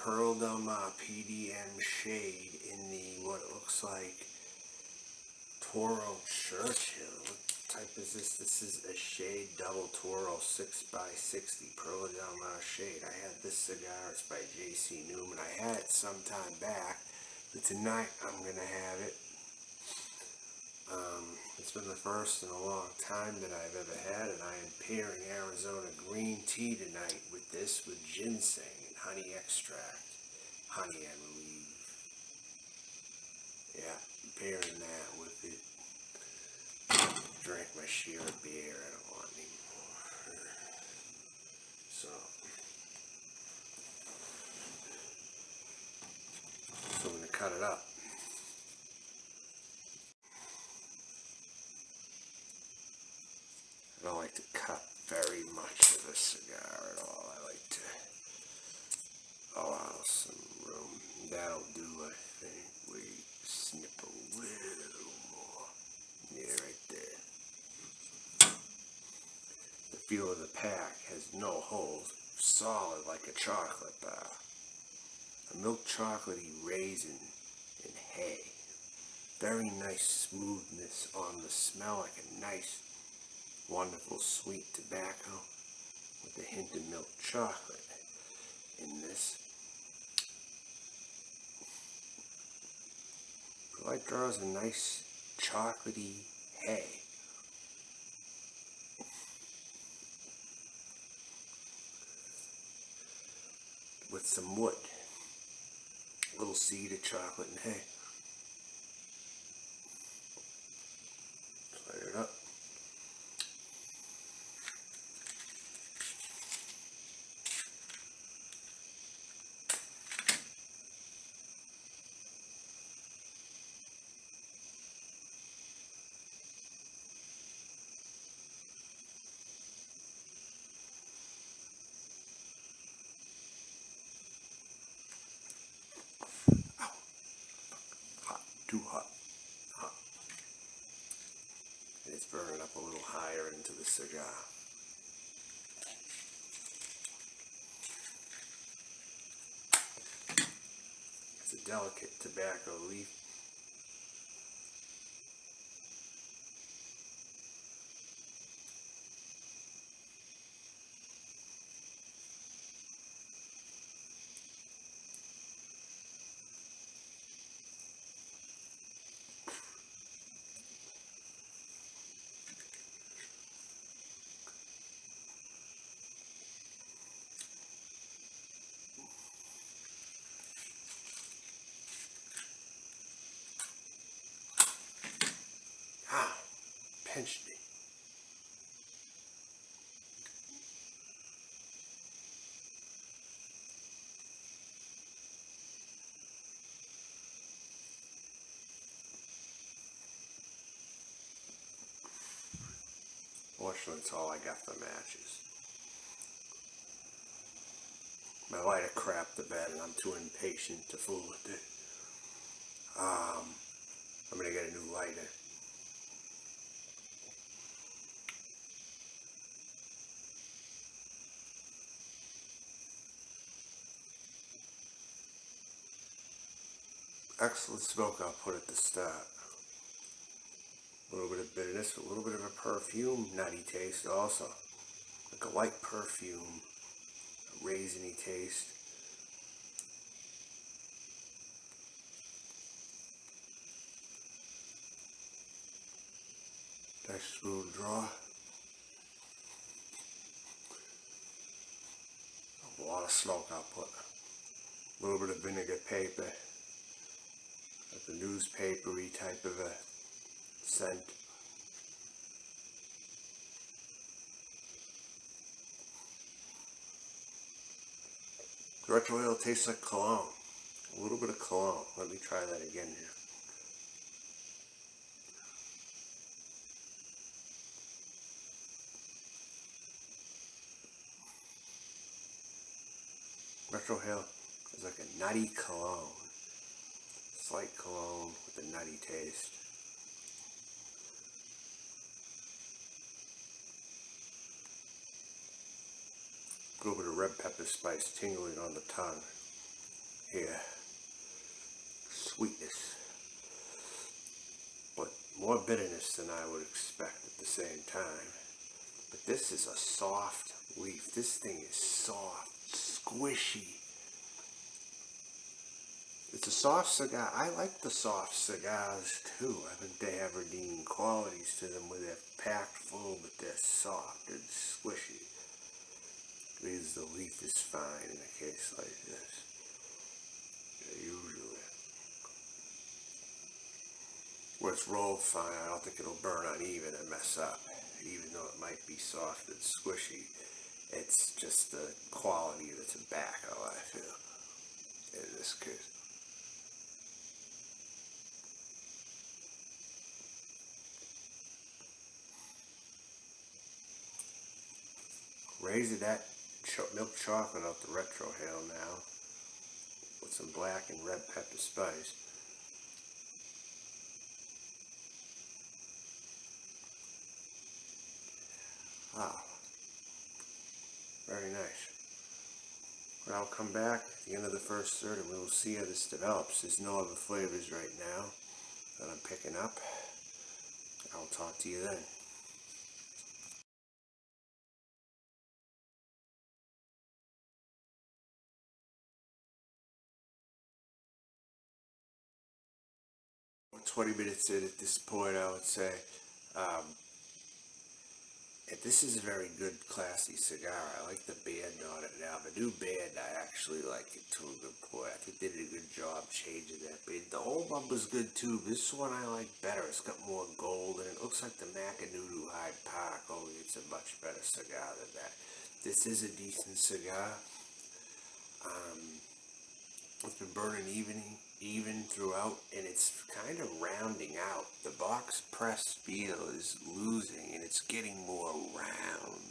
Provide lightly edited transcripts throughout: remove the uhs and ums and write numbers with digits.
Pearl Del Mar PDM shade in the, what it looks like, Toro Churchill. What type is this? This is a shade double Toro 6x60 Pearl Del Mar shade. I had this cigar. It's by J.C. Newman. I had it some time back, but tonight I'm going to have it. It's been the first in a long time that I've ever had it. I am pairing Arizona green tea tonight with this, with ginseng and honey extract. Honey, I believe. Yeah, pairing that with it. Drank my share of beer. I don't want any more. So I'm going to cut it up. I don't like to cut very much of a cigar at all. I like to allow some room. That'll do, I think. We snip a little more. Yeah, right there. The feel of the pack has no holes. Solid like a chocolate bar. A milk chocolatey raisin and hay. Very nice smoothness on the smell, like a nice, wonderful sweet tobacco with a hint of milk chocolate in this. The light draws a nice chocolatey hay. With some wood. A little seed of chocolate and hay. Light it up. Too hot. Hot. And it's burning up a little higher into the cigar. It's a delicate tobacco leaf. Pinched me. Fortunately, it's all I got for matches. My lighter crapped the bed and I'm too impatient to fool with it. I'm gonna get a new lighter. Excellent smoke output at the start. A little bit of bitterness, a little bit of a perfume, nutty taste also. Like a light perfume, a raisiny taste. Nice smooth draw. A lot of smoke output. A little bit of vinegar paper. Like a newspapery type of a scent. Retro oil tastes like cologne. A little bit of cologne. Let me try that again here. Retro Hill is like a nutty cologne. Slight cologne with a nutty taste. A little bit of red pepper spice tingling on the tongue. here. Sweetness. But more bitterness than I would expect at the same time. But this is a soft leaf. This thing is soft, squishy. It's a soft cigar. I like the soft cigars too. I think they have redeeming qualities to them where they're packed full, but they're soft and squishy. Because the leaf is fine in a case like this. Usually. Where it's rolled fine, I don't think it'll burn uneven and mess up. Even though it might be soft and squishy, it's just the quality of the tobacco, I feel, in this case. Raising that milk chocolate out the retrohale now with some black and red pepper spice. Wow. Very nice. But I'll come back at the end of the first third and we will see how this develops. There's no other flavors right now that I'm picking up. I'll talk to you then. We're 20 minutes in at this point, I would say. This is a very good, classy cigar. I like the band on it now. The new band, I actually like it to a good point. I think they did a good job changing that band. The old one was good too. This one I like better. It's got more gold and it looks like the Macanudo Hyde Park. Only it's a much better cigar than that. This is a decent cigar. It's been burning even throughout, and it's kind of rounding out. The box press feel is losing, and it's getting more round.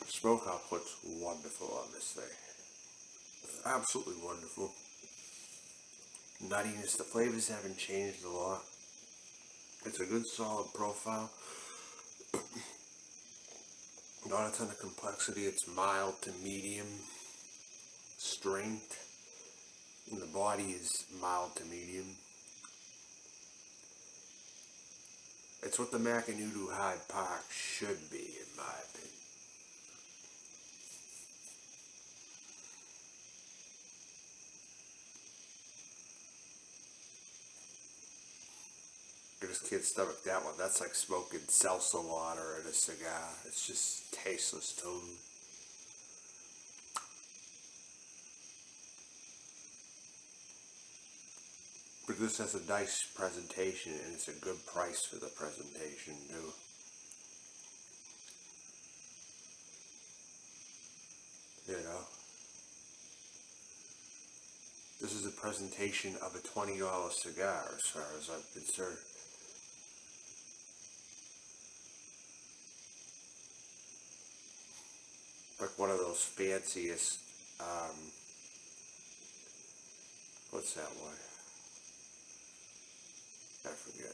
Smoke output's wonderful on this thing. Absolutely wonderful. Nuttiness, the flavors haven't changed a lot. It's a good solid profile. Not a ton of complexity. It's mild to medium strength. And the body is mild to medium. It's what the Macanudo Hyde Park should be, in my opinion. I just can't stomach that one. That's like smoking salsa water in a cigar. It's just tasteless totally. But this has a nice presentation and it's a good price for the presentation too. You know, this is a presentation of a $20 cigar as far as I'm concerned. Like one of those fanciest, what's that one? I forget.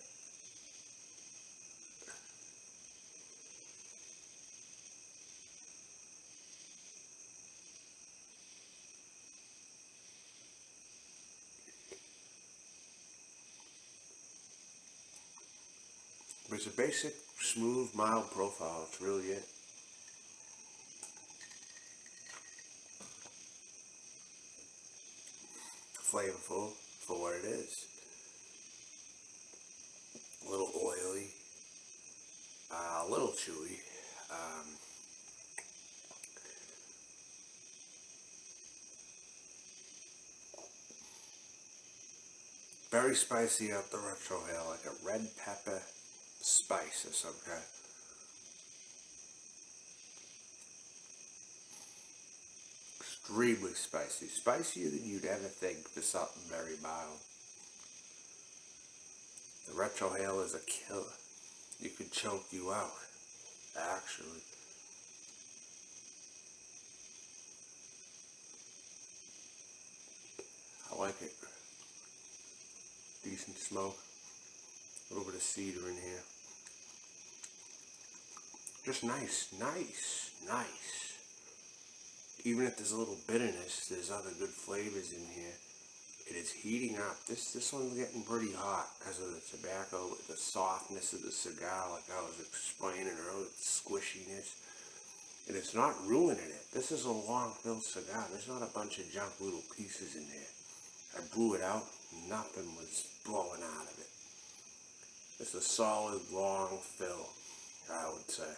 But it's a basic, smooth, mild profile. It's really it. Flavorful for what it is. A little oily, a little chewy. Very spicy out the retrohale, like a red pepper spice of some kind. Extremely spicy. Spicier than you'd ever think for something very mild. The retrohale is a killer. You could choke you out, actually. I like it. Decent smoke. A little bit of cedar in here. Just nice, nice, nice. Even if there's a little bitterness, there's other good flavors in here. It is heating up. This one's getting pretty hot because of the tobacco, the softness of the cigar, like I was explaining earlier, the squishiness. And it's not ruining it. This is a long filled cigar. There's not a bunch of junk little pieces in there. I blew it out, nothing was blowing out of it. It's a solid long fill, I would say.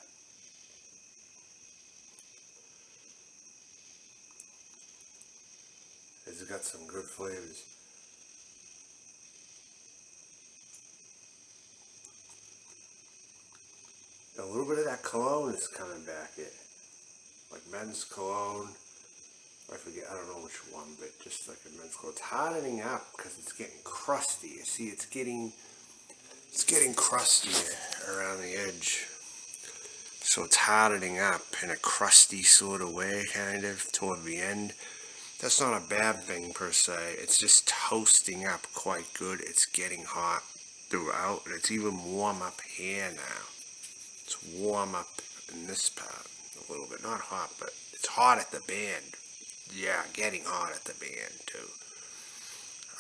It's got some good flavors. A little bit of that cologne is coming back in. Like men's cologne. I forget, I don't know which one, but just like a men's cologne. It's hardening up because it's getting crusty. You see, it's getting crusty around the edge. So it's hardening up in a crusty sort of way, kind of, toward the end. That's not a bad thing per se. It's just toasting up quite good. It's getting hot throughout, and it's even warm up here now. It's warm up in this part a little bit. Not hot, but it's hot at the band. Yeah, getting hot at the band too.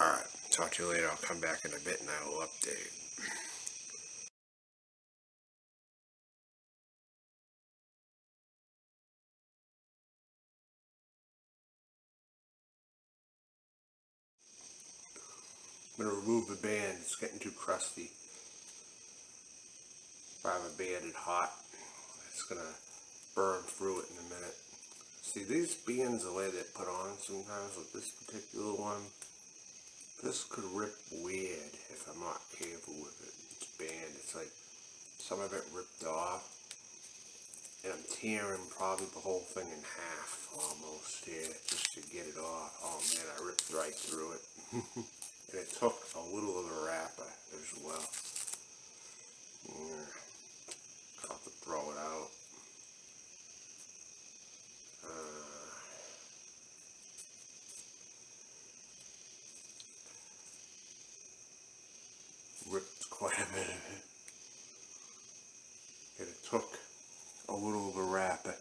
Alright, talk to you later. I'll come back in a bit and I will update. I'm going to remove the band. It's getting too crusty. If I have a banded hot, it's going to burn through it in a minute. See, these bands, the way they're put on sometimes, with this particular one, this could rip weird if I'm not careful with it. It's band. It's like some of it ripped off. And I'm tearing probably the whole thing in half almost here just to get it off. Oh man, I ripped right through it. And it took a little of the wrapper as well. I'll have to throw it out. Ripped quite a bit of it. And it took a little of the wrapper.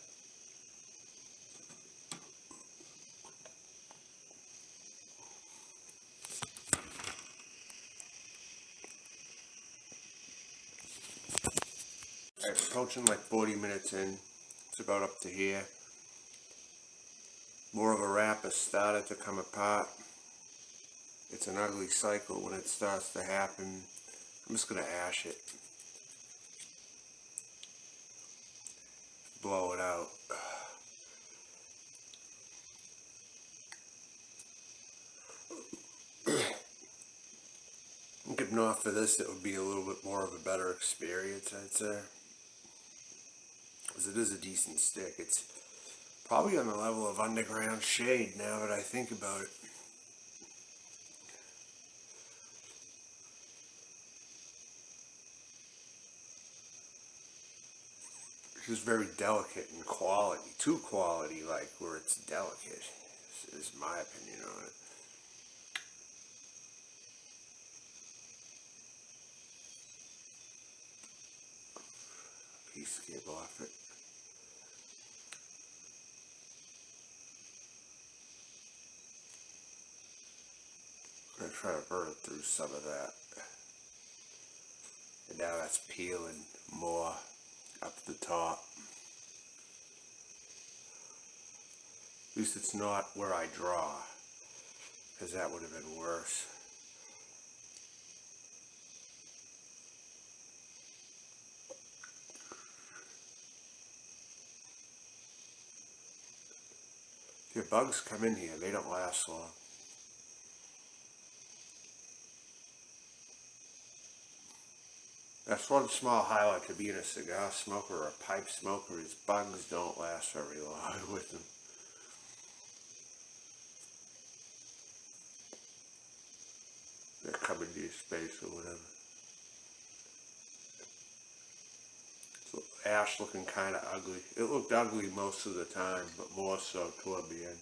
Alright, approaching like 40 minutes in. It's about up to here. More of a wrapper started to come apart. It's an ugly cycle when it starts to happen. I'm just going to ash it. Blow it out. If not for this, it would be a little bit more of a better experience, I'd say. Because it is a decent stick. It's probably on the level of underground shade now that I think about it. It's just very delicate in quality. Too quality, like where it's delicate, is my opinion on it. Piece came off it. I'm going to try to burn through some of that. And now that's peeling more up the top. At least it's not where I draw, because that would have been worse. If bugs come in here, they don't last long. That's one small highlight to being a cigar smoker or a pipe smoker is bugs don't last very long with them. They're coming to your space or whatever. So ash looking kind of ugly. It looked ugly most of the time, but more so toward the end.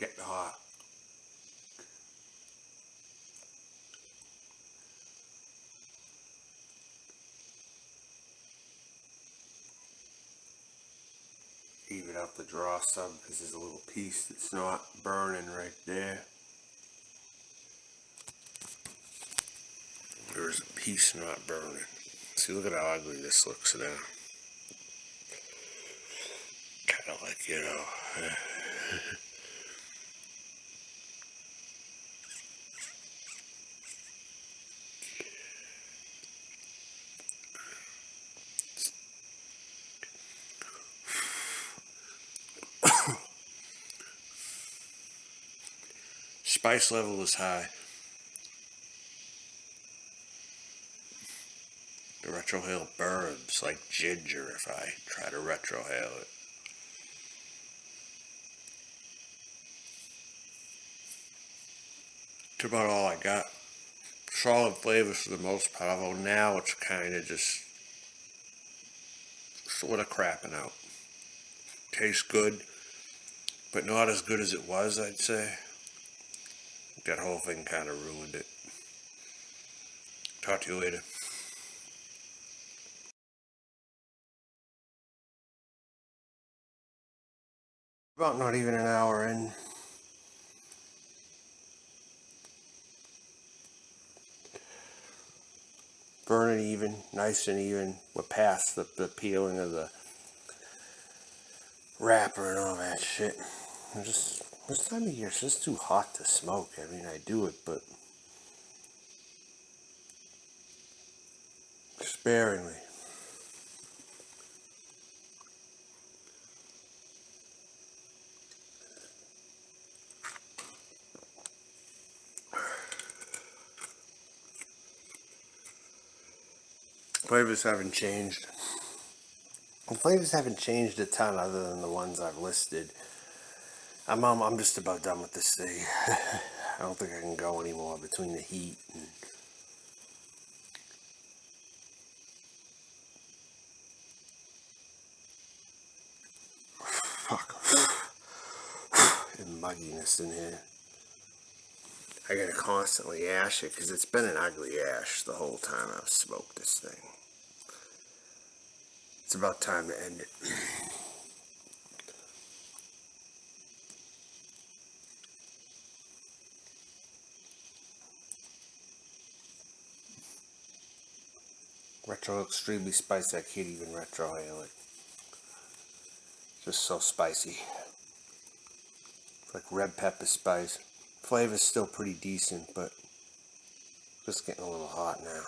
getting hot. Even up the draw sub because there's a little piece that's not burning right there. There's a piece not burning. See, look at how ugly this looks now. Kind of like, you know. Spice level is high. The retrohale burns like ginger if I try to retrohale it. That's about all I got. Solid flavors for the most part, although now it's kind of just sort of crapping out. Tastes good, but not as good as it was, I'd say. That whole thing kind of ruined it. Talk to you later. About not even an hour in. Burning even, nice and even. We're past the peeling of the wrapper and all that shit. This time of year, it's just too hot to smoke. I mean, I do it, but sparingly. Flavors haven't changed. The flavors haven't changed a ton other than the ones I've listed. I'm just about done with this thing. I don't think I can go anymore between the heat and and mugginess in here. I gotta constantly ash it because it's been an ugly ash the whole time I've smoked this thing. It's about time to end it. Retro extremely spicy. I can't even retrohale it. Just so spicy. It's like red pepper spice. Flavor's still pretty decent, but just getting a little hot now.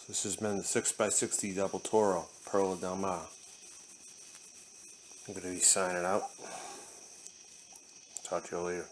This has been the 6x60 Double Toro, Perla Del Mar. I'm going to be signing out. Talk to you later.